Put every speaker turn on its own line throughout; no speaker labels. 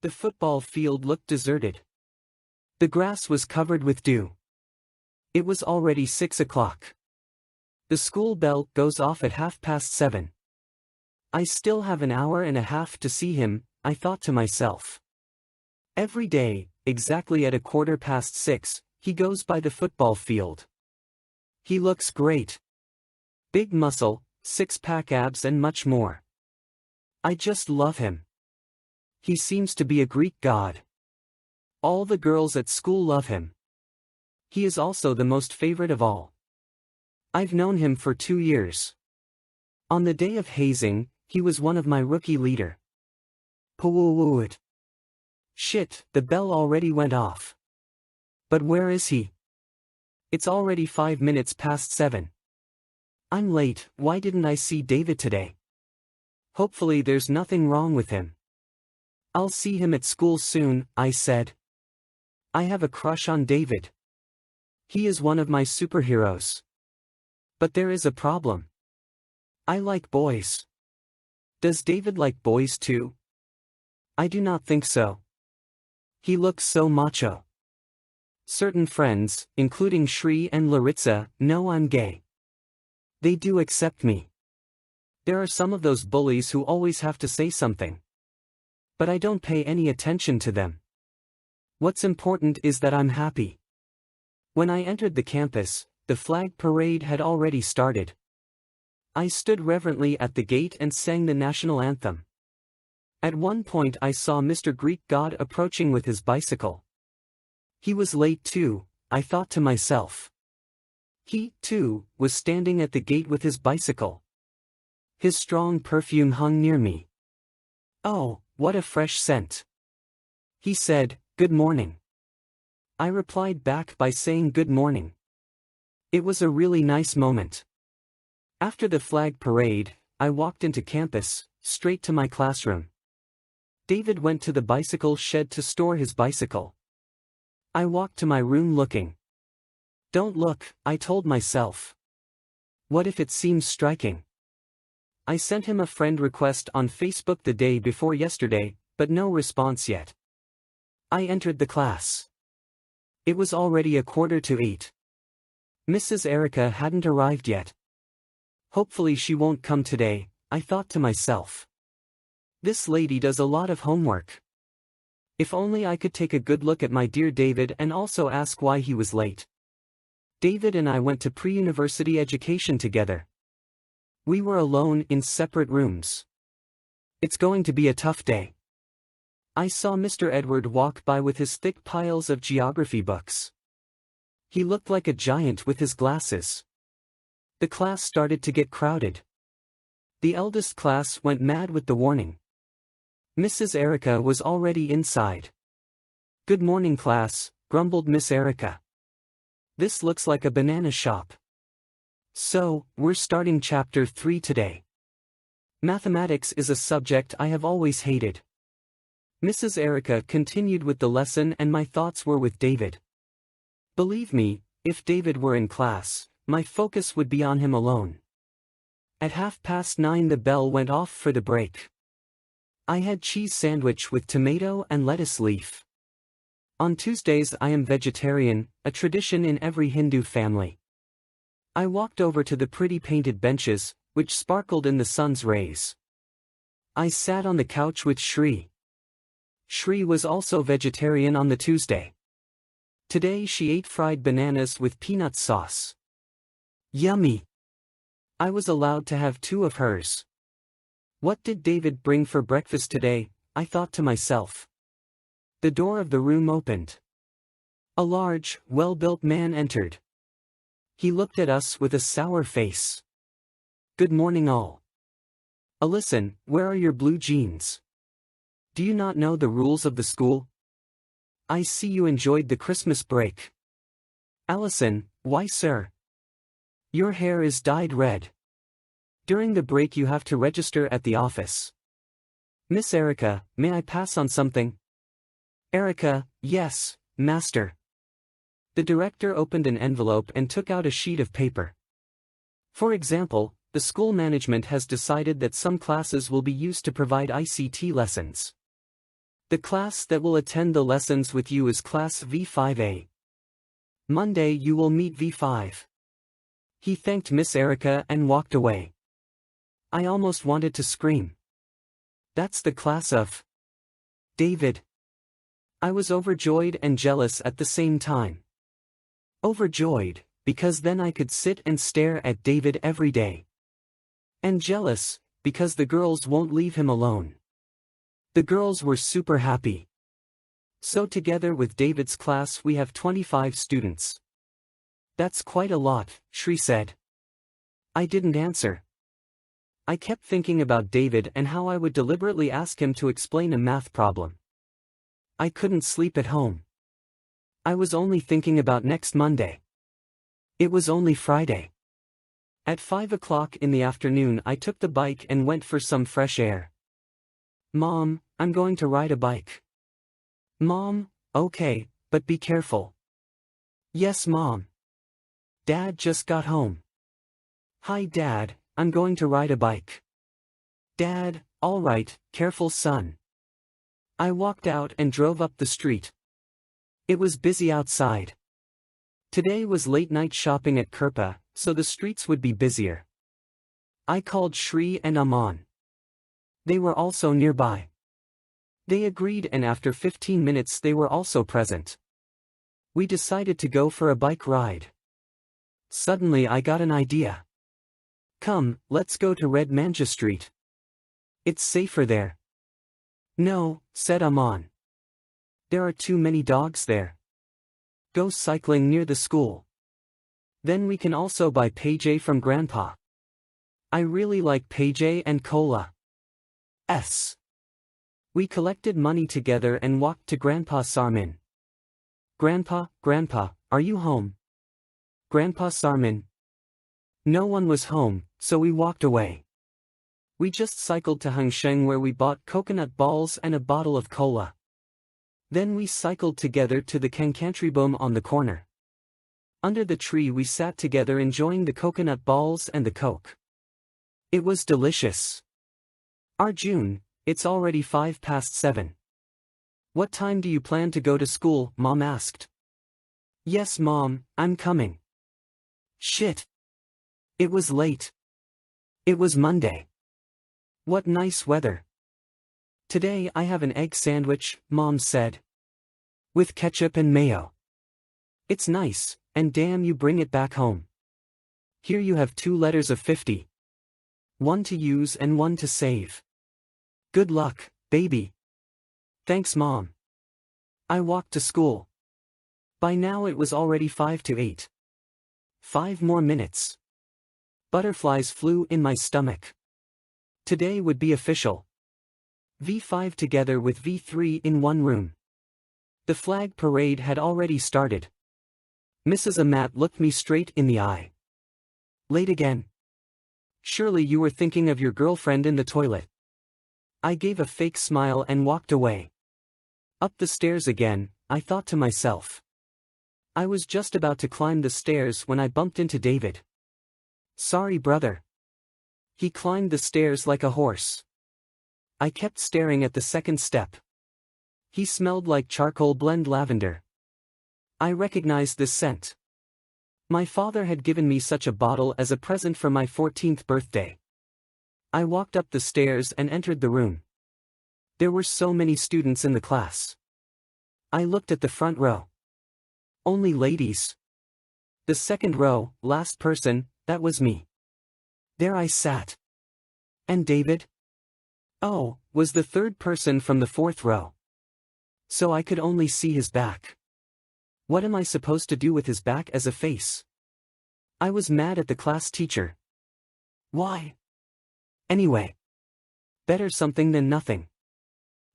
The football field looked deserted. The grass was covered with dew. It was already 6 o'clock. The school bell goes off at 7:30. I still have an hour and a half to see him, I thought to myself. Every day, exactly at 6:15, he goes by the football field. He looks great. Big muscle, six-pack abs and much more. I just love him. He seems to be a Greek god. All the girls at school love him. He is also the most favorite of all. I've known him for 2 years. On the day of hazing, he was one of my rookie leader. Pooh. Shit, the bell already went off. But where is he? It's already 5 minutes past 7. I'm late, why didn't I see David today? Hopefully there's nothing wrong with him. I'll see him at school soon, I said. I have a crush on David. He is one of my superheroes. But there is a problem. I like boys. Does David like boys too? I do not think so. He looks so macho. Certain friends, including Shri and Laritza, know I'm gay. They do accept me. There are some of those bullies who always have to say something. But I don't pay any attention to them. What's important is that I'm happy. When I entered the campus, the flag parade had already started. I stood reverently at the gate and sang the national anthem. At one point I saw Mr. Greek God approaching with his bicycle. He was late too, I thought to myself. He, too, was standing at the gate with his bicycle. His strong perfume hung near me. Oh, what a fresh scent. He said, "Good morning." I replied back by saying good morning. It was a really nice moment. After the flag parade, I walked into campus, straight to my classroom. David went to the bicycle shed to store his bicycle. I walked to my room looking. Don't look, I told myself. What if it seems striking? I sent him a friend request on Facebook the day before yesterday, but no response yet. I entered the class. It was already 7:45. Mrs. Erica hadn't arrived yet. Hopefully she won't come today, I thought to myself. This lady does a lot of homework. If only I could take a good look at my dear David and also ask why he was late. David and I went to pre-university education together. We were alone in separate rooms. It's going to be a tough day. I saw Mr. Edward walk by with his thick piles of geography books. He looked like a giant with his glasses. The class started to get crowded. The eldest class went mad with the warning. Mrs. Erica was already inside. "Good morning, class," grumbled Miss Erica. "This looks like a banana shop." So, we're starting chapter 3 today. Mathematics is a subject I have always hated. Mrs. Erica continued with the lesson and my thoughts were with David. Believe me, if David were in class, my focus would be on him alone. At 9:30 the bell went off for the break. I had cheese sandwich with tomato and lettuce leaf. On Tuesdays I am vegetarian, a tradition in every Hindu family. I walked over to the pretty painted benches, which sparkled in the sun's rays. I sat on the couch with Shri. Shri was also vegetarian on the Tuesday. Today she ate fried bananas with peanut sauce. Yummy! I was allowed to have 2 of hers. What did David bring for breakfast today, I thought to myself. The door of the room opened. A large, well-built man entered. He looked at us with a sour face. "Good morning all. Listen, where are your blue jeans? Do you not know the rules of the school? I see you enjoyed the Christmas break." "Allison, why sir? Your hair is dyed red. During the break you have to register at the office." "Miss Erica, may I pass on something?" "Erica, yes, master." The director opened an envelope and took out a sheet of paper. "For example, the school management has decided that some classes will be used to provide ICT lessons. The class that will attend the lessons with you is Class V5A. Monday you will meet V5. He thanked Miss Erica and walked away. I almost wanted to scream. That's the class of David. I was overjoyed and jealous at the same time. Overjoyed, because then I could sit and stare at David every day. And jealous, because the girls won't leave him alone. The girls were super happy. So together with David's class we have 25 students. That's quite a lot, Shri said. I didn't answer. I kept thinking about David and how I would deliberately ask him to explain a math problem. I couldn't sleep at home. I was only thinking about next Monday. It was only Friday. At 5 o'clock in the afternoon I took the bike and went for some fresh air. Mom, I'm going to ride a bike. Mom, okay, but be careful. Yes, Mom. Dad just got home. Hi, Dad, I'm going to ride a bike. Dad, all right, careful, son. I walked out and drove up the street. It was busy outside. Today was late night shopping at Kirpa, so the streets would be busier. I called Shri and Aman. They were also nearby. They agreed and after 15 minutes they were also present. We decided to go for a bike ride. Suddenly I got an idea. Come, let's go to Red Manja Street. It's safer there. No, said Aman. There are too many dogs there. Go cycling near the school. Then we can also buy Payjay from Grandpa. I really like Payjay and cola. We collected money together and walked to Grandpa Sarmin. Grandpa, are you home? Grandpa Sarmin. No one was home, so we walked away. We just cycled to Hangsheng where we bought coconut balls and a bottle of cola. Then we cycled together to the Kankantribom on the corner. Under the tree we sat together enjoying the coconut balls and the coke. It was delicious. Arjun, it's already 7:05. What time do you plan to go to school? Mom asked. Yes, Mom, I'm coming. Shit. It was late. It was Monday. What nice weather. Today I have an egg sandwich, Mom said. With ketchup and mayo. It's nice, and damn you bring it back home. Here you have 2 letters of 50. One to use and one to save. Good luck, baby. Thanks, Mom. I walked to school. By now it was already 7:55. 5 more minutes. Butterflies flew in my stomach. Today would be official. V5 together with V3 in one room. The flag parade had already started. Mrs. Amat looked me straight in the eye. Late again? Surely you were thinking of your girlfriend in the toilet. I gave a fake smile and walked away. Up the stairs again, I thought to myself. I was just about to climb the stairs when I bumped into David. Sorry, brother. He climbed the stairs like a horse. I kept staring at the second step. He smelled like charcoal blend lavender. I recognized this scent. My father had given me such a bottle as a present for my 14th birthday. I walked up the stairs and entered the room. There were so many students in the class. I looked at the front row. Only ladies. The second row, last person, that was me. There I sat. And David? Oh, was the third person from the 4th row. So I could only see his back. What am I supposed to do with his back as a face? I was mad at the class teacher. Why? Anyway. Better something than nothing.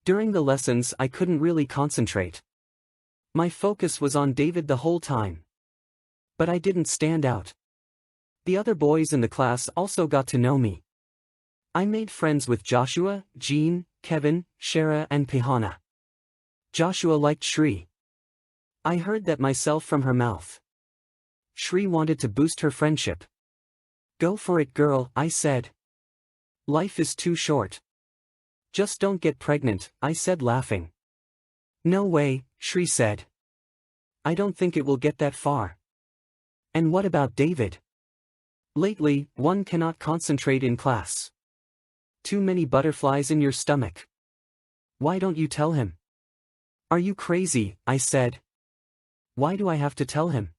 During the lessons I couldn't really concentrate. My focus was on David the whole time. But I didn't stand out. The other boys in the class also got to know me. I made friends with Joshua, Jean, Kevin, Shara and Pihana. Joshua liked Shri. I heard that myself from her mouth. Shri wanted to boost her friendship. Go for it, girl, I said. Life is too short. Just don't get pregnant, I said laughing. No way, Shri said. I don't think it will get that far. And what about David? Lately, one cannot concentrate in class. Too many butterflies in your stomach. Why don't you tell him? Are you crazy? I said. Why do I have to tell him?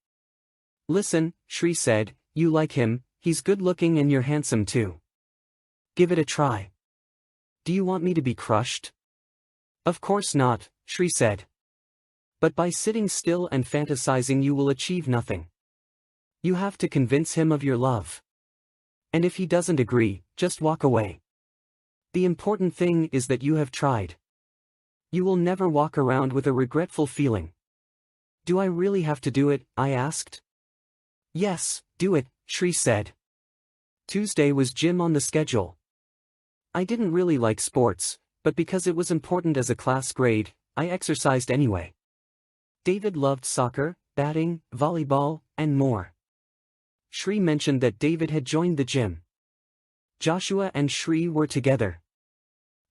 Listen, Shri said, you like him, he's good looking and you're handsome too. Give it a try. Do you want me to be crushed? Of course not, Shri said. But by sitting still and fantasizing you will achieve nothing. You have to convince him of your love. And if he doesn't agree, just walk away. The important thing is that you have tried. You will never walk around with a regretful feeling. Do I really have to do it? I asked. Yes, do it, Shri said. Tuesday was gym on the schedule. I didn't really like sports, but because it was important as a class grade, I exercised anyway. David loved soccer, batting, volleyball, and more. Shri mentioned that David had joined the gym. Joshua and Shri were together.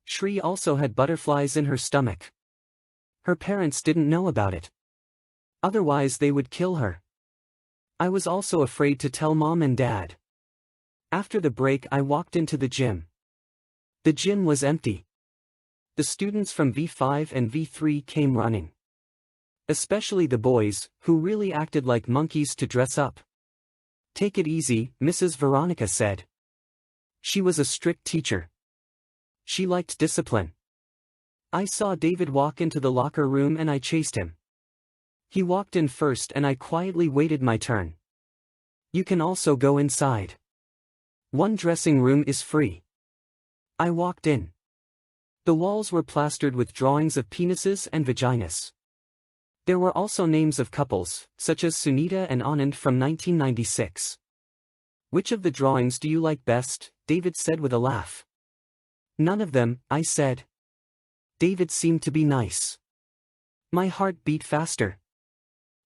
Shri also had butterflies in her stomach. Her parents didn't know about it. Otherwise they would kill her. I was also afraid to tell mom and dad. After the break I walked into the gym. The gym was empty. The students from V5 and V3 came running. Especially the boys, who really acted like monkeys to dress up. Take it easy, Mrs. Veronica said. She was a strict teacher. She liked discipline. I saw David walk into the locker room and I chased him. He walked in first and I quietly waited my turn. You can also go inside. One dressing room is free. I walked in. The walls were plastered with drawings of penises and vaginas. There were also names of couples, such as Sunita and Anand from 1996. Which of the drawings do you like best? David said with a laugh. None of them, I said. David seemed to be nice. My heart beat faster.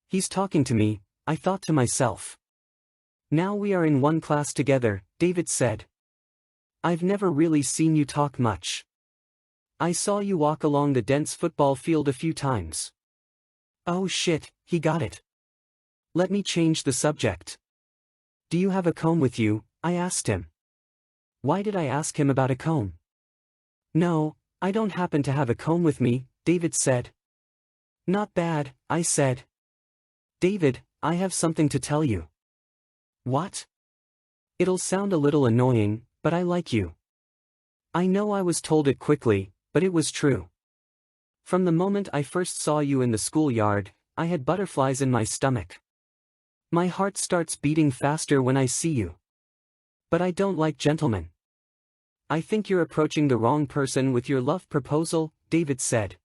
He's talking to me, I thought to myself. Now we are in one class together, David said. I've never really seen you talk much. I saw you walk along the dense football field a few times. Oh shit, he got it. Let me change the subject. Do you have a comb with you? I asked him. Why did I ask him about a comb? No, I don't happen to have a comb with me, David said. Not bad, I said. David, I have something to tell you. What? It'll sound a little annoying, but I like you. I know I was told it quickly, but it was true. From the moment I first saw you in the schoolyard, I had butterflies in my stomach. My heart starts beating faster when I see you. But I don't like gentlemen. I think you're approaching the wrong person with your love proposal, David said.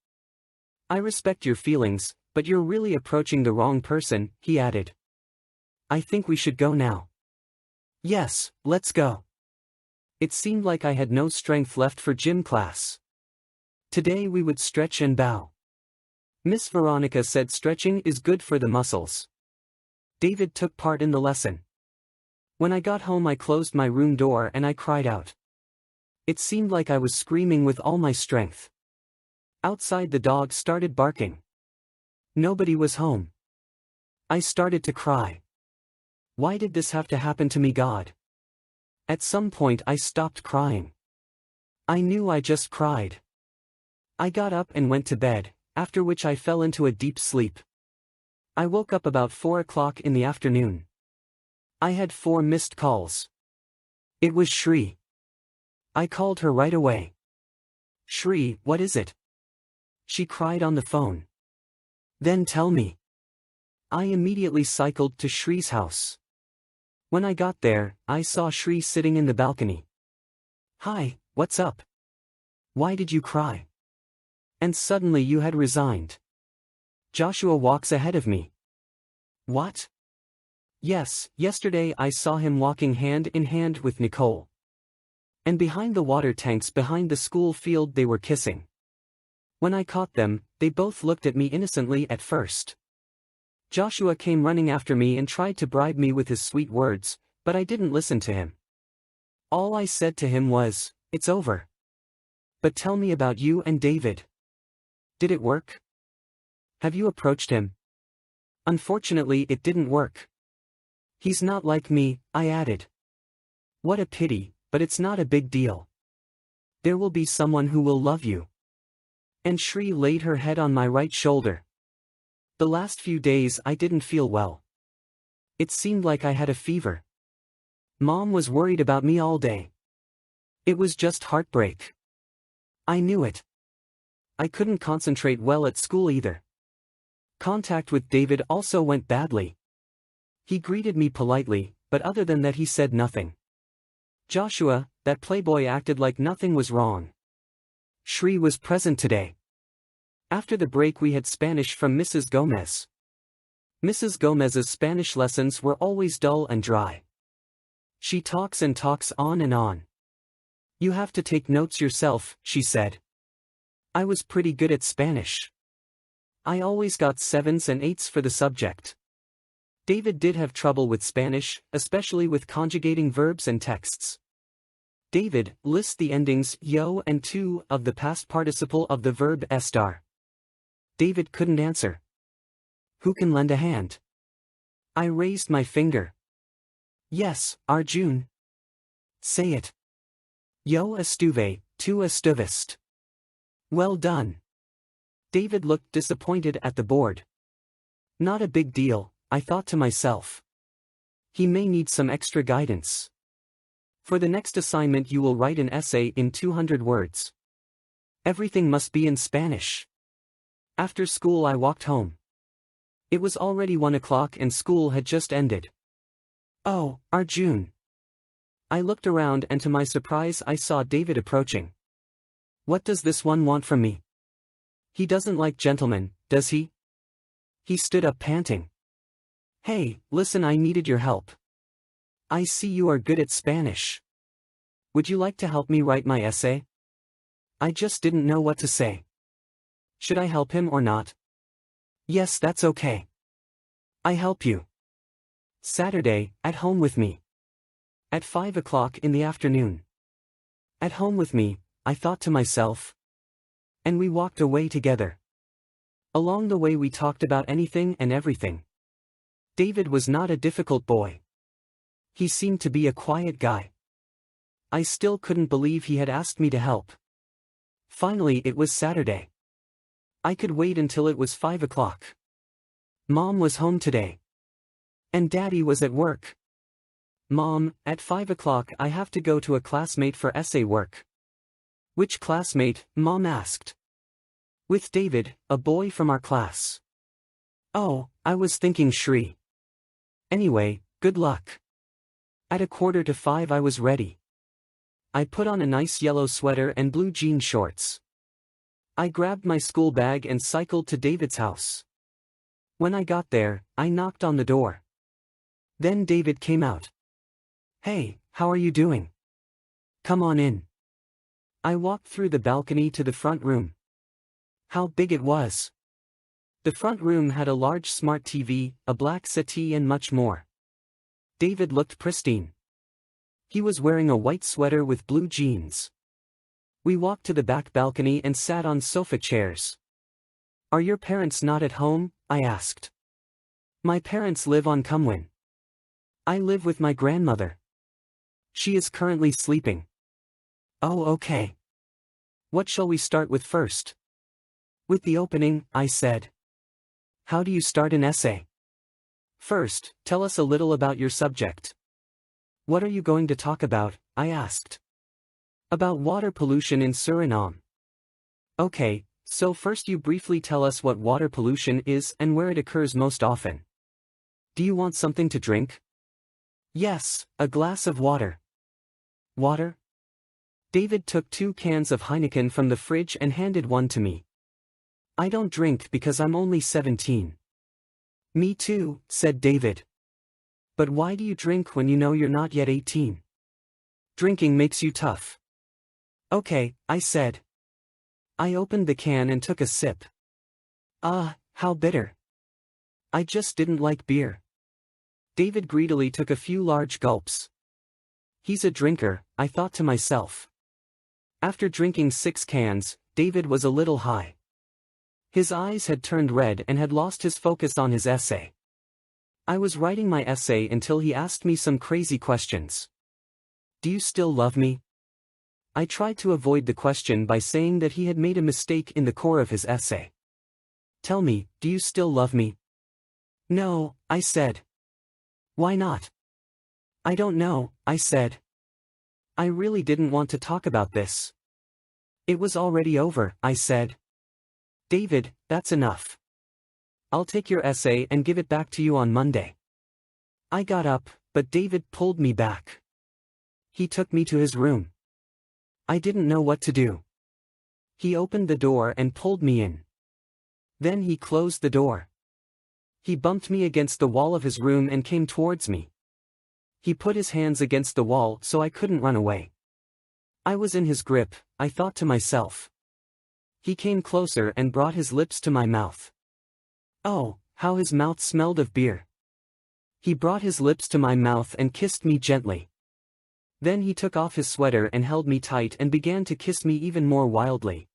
I respect your feelings, but you're really approaching the wrong person, he added. I think we should go now. Yes, let's go. It seemed like I had no strength left for gym class. Today we would stretch and bow. Miss Veronica said stretching is good for the muscles. David took part in the lesson. When I got home I closed my room door and I cried out. It seemed like I was screaming with all my strength. Outside the dog started barking. Nobody was home. I started to cry. Why did this have to happen to me, God? At some point I stopped crying. I knew I just cried. I got up and went to bed, after which I fell into a deep sleep. I woke up about 4 o'clock in the afternoon. I had 4 missed calls. It was Shri. I called her right away. Shri, what is it? She cried on the phone. Then tell me. I immediately cycled to Shri's house. When I got there, I saw Shri sitting in the balcony. Hi, what's up? Why did you cry? And suddenly you had resigned. Joshua walks ahead of me. What? Yes, yesterday I saw him walking hand in hand with Nicole. And behind the water tanks behind the school field they were kissing. When I caught them, they both looked at me innocently at first. Joshua came running after me and tried to bribe me with his sweet words, but I didn't listen to him. All I said to him was, "It's over. But tell me about you and David. Did it work?" Have you approached him? Unfortunately, it didn't work. He's not like me, I added. What a pity, but it's not a big deal. There will be someone who will love you. And Shri laid her head on my right shoulder. The last few days I didn't feel well. It seemed like I had a fever. Mom was worried about me all day. It was just heartbreak. I knew it. I couldn't concentrate well at school either. Contact with David also went badly. He greeted me politely, but other than that he said nothing. Joshua, that playboy, acted like nothing was wrong. Shri was present today. After the break we had Spanish from Mrs. Gomez. Mrs. Gomez's Spanish lessons were always dull and dry. She talks and talks on and on. You have to take notes yourself, she said. I was pretty good at Spanish. I always got 7s and 8s for the subject. David did have trouble with Spanish, especially with conjugating verbs and texts. David, list the endings yo and to of the past participle of the verb estar. David couldn't answer. Who can lend a hand? I raised my finger. Yes, Arjun. Say it. Yo estuve, tu estuviste. Well done. David looked disappointed at the board. Not a big deal, I thought to myself. He may need some extra guidance. For the next assignment you will write an essay in 200 words. Everything must be in Spanish. After school I walked home. It was already 1 o'clock and school had just ended. Oh, Arjun. I looked around and to my surprise I saw David approaching. What does this one want from me? He doesn't like gentlemen, does he? He stood up panting. Hey, listen, I needed your help. I see you are good at Spanish. Would you like to help me write my essay? I just didn't know what to say. Should I help him or not? Yes, that's okay. I help you. Saturday, at home with me. At 5 o'clock in the afternoon. At home with me, I thought to myself. And we walked away together. Along the way we talked about anything and everything. David was not a difficult boy. He seemed to be a quiet guy. I still couldn't believe he had asked me to help. Finally it was Saturday. I could wait until it was 5 o'clock. Mom was home today. And Daddy was at work. Mom, at 5 o'clock I have to go to a classmate for essay work. Which classmate? Mom asked. With David, a boy from our class. Oh, I was thinking Shri. Anyway, good luck. At 4:45 I was ready. I put on a nice yellow sweater and blue jean shorts. I grabbed my school bag and cycled to David's house. When I got there, I knocked on the door. Then David came out. Hey, how are you doing? Come on in. I walked through the balcony to the front room. How big it was. The front room had a large smart TV, a black settee and much more. David looked pristine. He was wearing a white sweater with blue jeans. We walked to the back balcony and sat on sofa chairs. Are your parents not at home? I asked. My parents live on Comwin. I live with my grandmother. She is currently sleeping. Oh, okay. What shall we start with first? With the opening, I said. How do you start an essay? First, tell us a little about your subject. What are you going to talk about? I asked. About water pollution in Suriname. Okay, so first you briefly tell us what water pollution is and where it occurs most often. Do you want something to drink? Yes, a glass of water. Water? David took 2 cans of Heineken from the fridge and handed one to me. I don't drink because I'm only 17. Me too, said David. But why do you drink when you know you're not yet 18? Drinking makes you tough. Okay, I said. I opened the can and took a sip. How bitter. I just didn't like beer. David greedily took a few large gulps. He's a drinker, I thought to myself. After drinking 6 cans, David was a little high. His eyes had turned red and had lost his focus on his essay. I was writing my essay until he asked me some crazy questions. Do you still love me? I tried to avoid the question by saying that he had made a mistake in the core of his essay. Tell me, do you still love me? No, I said. Why not? I don't know, I said. I really didn't want to talk about this. It was already over, I said. David, that's enough. I'll take your essay and give it back to you on Monday. I got up, but David pulled me back. He took me to his room. I didn't know what to do. He opened the door and pulled me in. Then he closed the door. He bumped me against the wall of his room and came towards me. He put his hands against the wall so I couldn't run away. I was in his grip, I thought to myself. He came closer and brought his lips to my mouth. Oh, how his mouth smelled of beer. He brought his lips to my mouth and kissed me gently. Then he took off his sweater and held me tight and began to kiss me even more wildly.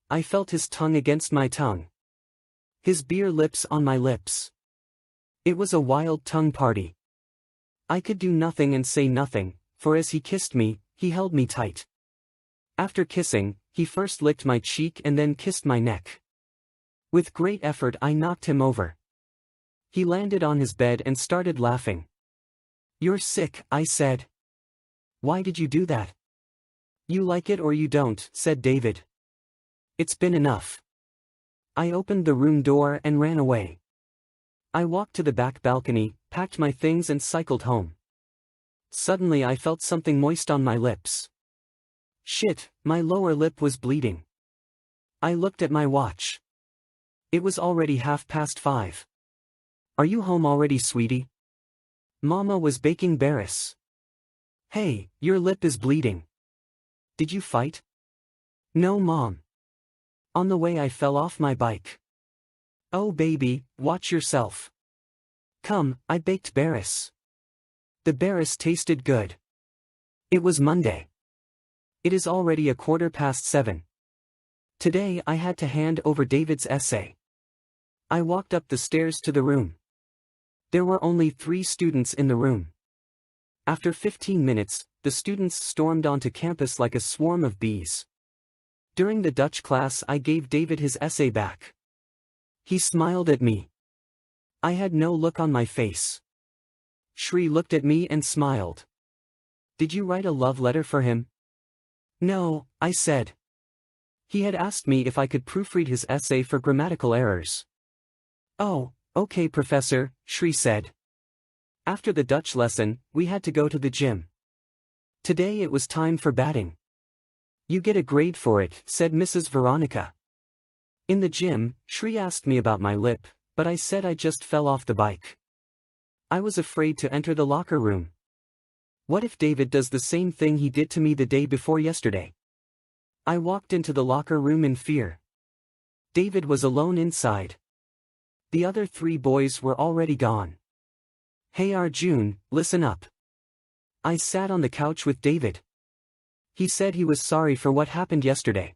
I felt his tongue against my tongue. His beer lips on my lips. It was a wild tongue party. I could do nothing and say nothing, for as he kissed me, he held me tight. After kissing, he first licked my cheek and then kissed my neck. With great effort I knocked him over. He landed on his bed and started laughing. You're sick, I said. Why did you do that? You like it or you don't, said David. It's been enough. I opened the room door and ran away. I walked to the back balcony, packed my things and cycled home. Suddenly I felt something moist on my lips. Shit, my lower lip was bleeding. I looked at my watch. It was already 5:30. Are you home already, sweetie? Mama was baking berries. Hey, your lip is bleeding. Did you fight? No, Mom. On the way I fell off my bike. Oh baby, watch yourself. Come, I baked berries. The berries tasted good. It was Monday. It is already 7:15. Today I had to hand over David's essay. I walked up the stairs to the room. There were only 3 students in the room. After 15 minutes, the students stormed onto campus like a swarm of bees. During the Dutch class I gave David his essay back. He smiled at me. I had no look on my face. Shri looked at me and smiled. Did you write a love letter for him? No, I said. He had asked me if I could proofread his essay for grammatical errors. Oh, okay professor, Shri said. After the Dutch lesson, we had to go to the gym. Today it was time for batting. You get a grade for it, said Mrs. Veronica. In the gym, Shri asked me about my lip, but I said I just fell off the bike. I was afraid to enter the locker room. What if David does the same thing he did to me the day before yesterday? I walked into the locker room in fear. David was alone inside. The other 3 boys were already gone. Hey Arjun, listen up. I sat on the couch with David. He said he was sorry for what happened yesterday.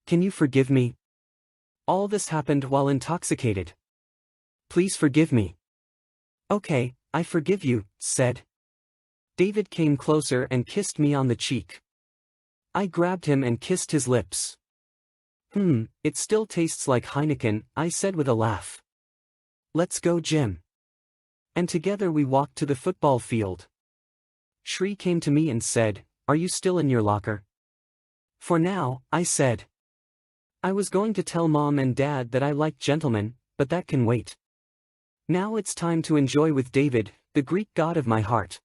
Can you forgive me? All this happened while intoxicated. Please forgive me. Okay, I forgive you, said. David came closer and kissed me on the cheek. I grabbed him and kissed his lips. It still tastes like Heineken, I said with a laugh. Let's go gym. And together we walked to the football field. Shri came to me and said, Are you still in your locker? For now, I said. I was going to tell Mom and Dad that I like gentlemen, but that can wait. Now it's time to enjoy with David, the Greek god of my heart.